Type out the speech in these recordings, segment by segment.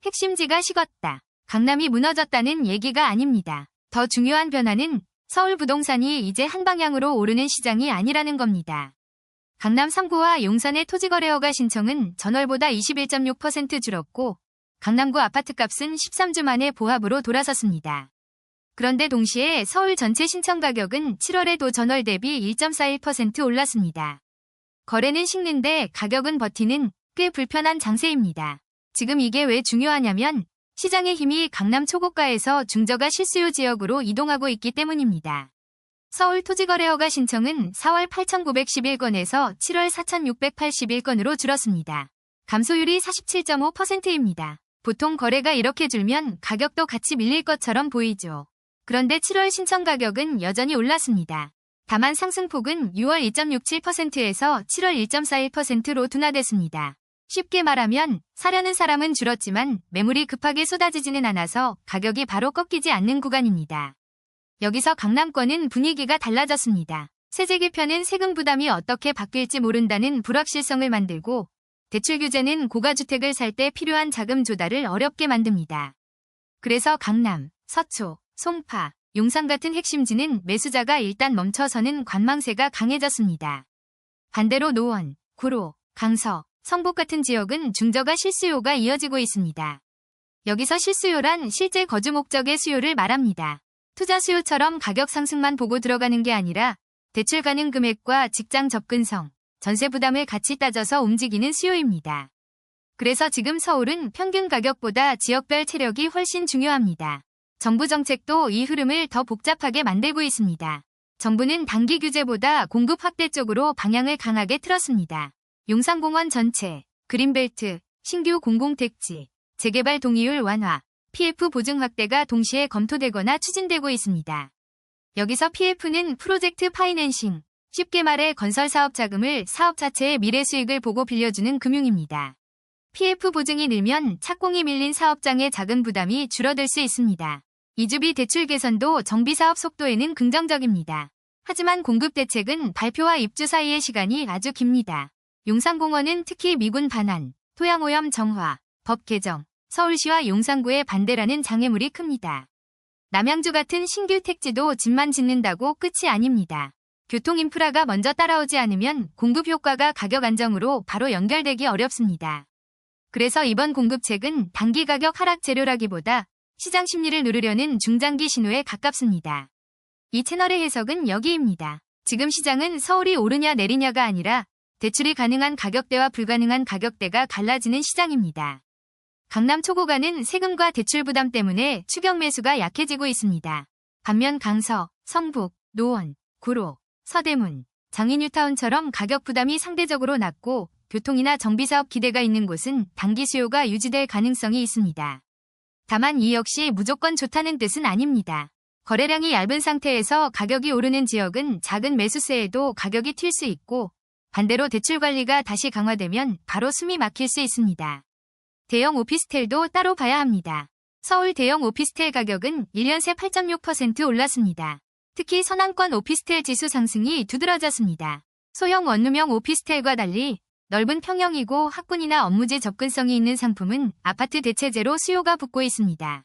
핵심지가 식었다. 강남이 무너졌다는 얘기가 아닙니다. 더 중요한 변화는 서울 부동산이 이제 한 방향으로 오르는 시장이 아니라는 겁니다. 강남 3구와 용산의 토지거래 허가 신청은 전월보다 21.6% 줄었고 강남구 아파트값은 13주 만에 보합으로 돌아섰습니다. 그런데 동시에 서울 전체 신청 가격은 7월에도 전월 대비 1.41% 올랐습니다. 거래는 식는데 가격은 버티는 꽤 불편한 장세입니다. 지금 이게 왜 중요하냐면 시장의 힘이 강남 초고가에서 중저가 실수요 지역으로 이동하고 있기 때문입니다. 서울 토지거래 허가 신청은 4월 8,911건에서 7월 4,681건으로 줄었습니다. 감소율이 47.5%입니다. 보통 거래가 이렇게 줄면 가격도 같이 밀릴 것처럼 보이죠. 그런데 7월 신청 가격은 여전히 올랐습니다. 다만 상승폭은 6월 2.67%에서 7월 1.41%로 둔화됐습니다. 쉽게 말하면 사려는 사람은 줄었지만 매물이 급하게 쏟아지지는 않아서 가격이 바로 꺾이지 않는 구간입니다. 여기서 강남권은 분위기가 달라졌습니다. 세제 개편은 세금 부담이 어떻게 바뀔지 모른다는 불확실성을 만들고 대출 규제는 고가주택을 살 때 필요한 자금 조달을 어렵게 만듭니다. 그래서 강남, 서초, 송파, 용산 같은 핵심지는 매수자가 일단 멈춰서는 관망세가 강해졌습니다. 반대로 노원, 구로, 강서, 성북 같은 지역은 중저가 실수요가 이어지고 있습니다. 여기서 실수요란 실제 거주 목적의 수요를 말합니다. 투자 수요처럼 가격 상승만 보고 들어가는 게 아니라 대출 가능 금액과 직장 접근성, 전세 부담을 같이 따져서 움직이는 수요입니다. 그래서 지금 서울은 평균 가격보다 지역별 체력이 훨씬 중요합니다. 정부 정책도 이 흐름을 더 복잡하게 만들고 있습니다. 정부는 단기 규제보다 공급 확대 쪽으로 방향을 강하게 틀었습니다. 용산공원 전체, 그린벨트, 신규 공공택지, 재개발 동의율 완화, PF 보증 확대가 동시에 검토되거나 추진되고 있습니다. 여기서 PF는 프로젝트 파이낸싱, 쉽게 말해 건설 사업 자금을 사업 자체의 미래 수익을 보고 빌려주는 금융입니다. PF 보증이 늘면 착공이 밀린 사업장의 자금 부담이 줄어들 수 있습니다. 이주비 대출 개선도 정비사업 속도에는 긍정적입니다. 하지만 공급 대책은 발표와 입주 사이의 시간이 아주 깁니다. 용산공원은 특히 미군 반환, 토양오염 정화, 법 개정, 서울시와 용산구의 반대라는 장애물이 큽니다. 남양주 같은 신규 택지도 집만 짓는다고 끝이 아닙니다. 교통 인프라가 먼저 따라오지 않으면 공급 효과가 가격 안정으로 바로 연결되기 어렵습니다. 그래서 이번 공급책은 단기 가격 하락 재료라기보다 시장 심리를 누르려는 중장기 신호에 가깝습니다. 이 채널의 해석은 여기입니다. 지금 시장은 서울이 오르냐 내리냐가 아니라 대출이 가능한 가격대와 불가능한 가격대가 갈라지는 시장입니다. 강남 초고가는 세금과 대출 부담 때문에 추격 매수가 약해지고 있습니다. 반면 강서, 성북, 노원, 구로, 서대문, 장인뉴타운처럼 가격 부담이 상대적으로 낮고 교통이나 정비사업 기대가 있는 곳은 단기 수요가 유지될 가능성이 있습니다. 다만 이 역시 무조건 좋다는 뜻은 아닙니다. 거래량이 얇은 상태에서 가격이 오르는 지역은 작은 매수세에도 가격이 튈 수 있고 반대로 대출 관리가 다시 강화되면 바로 숨이 막힐 수 있습니다. 대형 오피스텔도 따로 봐야 합니다. 서울 대형 오피스텔 가격은 1년 새 8.6% 올랐습니다. 특히 서남권 오피스텔 지수 상승이 두드러졌습니다. 소형 원룸형 오피스텔과 달리 넓은 평형이고 학군이나 업무지 접근성이 있는 상품은 아파트 대체제로 수요가 붙고 있습니다.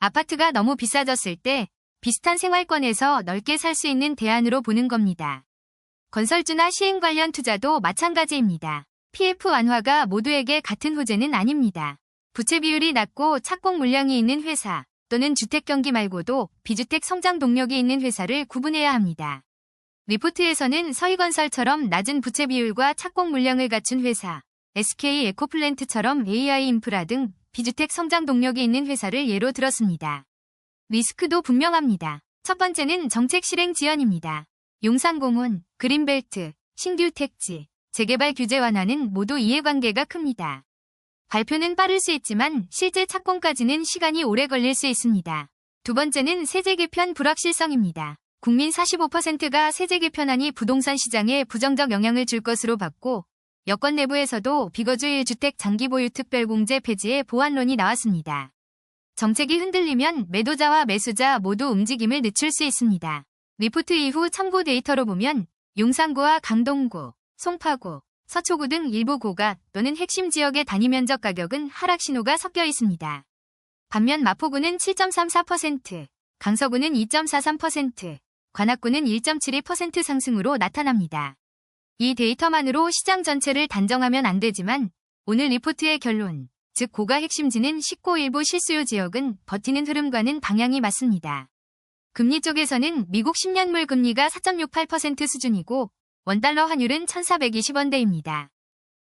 아파트가 너무 비싸졌을 때 비슷한 생활권에서 넓게 살 수 있는 대안으로 보는 겁니다. 건설주나 시행 관련 투자도 마찬가지입니다. PF 완화가 모두에게 같은 호재는 아닙니다. 부채 비율이 낮고 착공 물량이 있는 회사 또는 주택 경기 말고도 비주택 성장 동력이 있는 회사를 구분해야 합니다. 리포트에서는 서희건설처럼 낮은 부채 비율과 착공 물량을 갖춘 회사, SK 에코플랜트처럼 AI 인프라 등 비주택 성장 동력이 있는 회사를 예로 들었습니다. 리스크도 분명합니다. 첫 번째는 정책 실행 지연입니다. 용산공원, 그린벨트, 신규 택지, 재개발 규제 완화는 모두 이해관계가 큽니다. 발표는 빠를 수 있지만 실제 착공까지는 시간이 오래 걸릴 수 있습니다. 두 번째는 세제 개편 불확실성입니다. 국민 45%가 세제 개편안이 부동산 시장에 부정적 영향을 줄 것으로 봤고 여권 내부에서도 비거주 1주택 장기보유 특별공제 폐지의 보완론이 나왔습니다. 정책이 흔들리면 매도자와 매수자 모두 움직임을 늦출 수 있습니다. 리포트 이후 참고 데이터로 보면 용산구와 강동구, 송파구, 서초구 등 일부 고가 또는 핵심 지역의 단위 면적 가격은 하락 신호가 섞여 있습니다. 반면 마포구는 7.34%, 강서구는 2.43%, 관악구는 1.72% 상승으로 나타납니다. 이 데이터만으로 시장 전체를 단정하면 안 되지만 오늘 리포트의 결론, 즉 고가 핵심지는 쉽고 일부 실수요 지역은 버티는 흐름과는 방향이 맞습니다. 금리 쪽에서는 미국 10년물 금리가 4.68% 수준이고 원달러 환율은 1,420원대입니다.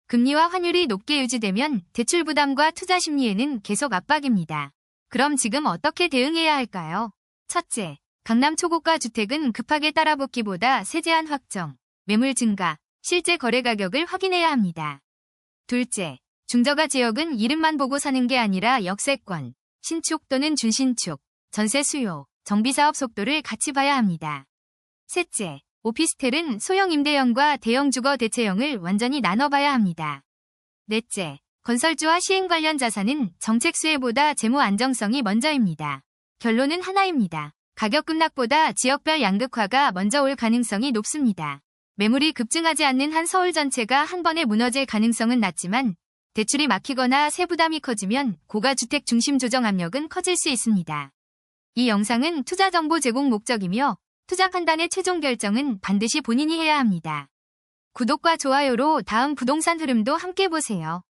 금리와 환율이 높게 유지되면 대출 부담과 투자 심리에는 계속 압박입니다. 그럼 지금 어떻게 대응해야 할까요? 첫째, 강남 초고가 주택은 급하게 따라붙기보다 세제한 확정, 매물 증가, 실제 거래 가격을 확인해야 합니다. 둘째, 중저가 지역은 이름만 보고 사는 게 아니라 역세권, 신축 또는 준신축, 전세 수요, 정비사업 속도를 같이 봐야 합니다. 셋째, 오피스텔은 소형 임대형과 대형 주거 대체형을 완전히 나눠봐야 합니다. 넷째, 건설주와 시행 관련 자산은 정책 수혜보다 재무 안정성이 먼저입니다. 결론은 하나입니다. 가격 급락보다 지역별 양극화가 먼저 올 가능성이 높습니다. 매물이 급증하지 않는 한 서울 전체가 한 번에 무너질 가능성은 낮지만 대출이 막히거나 세부담이 커지면 고가주택 중심 조정 압력은 커질 수 있습니다. 이 영상은 투자 정보 제공 목적이며 투자 판단의 최종 결정은 반드시 본인이 해야 합니다. 구독과 좋아요로 다음 부동산 흐름도 함께 보세요.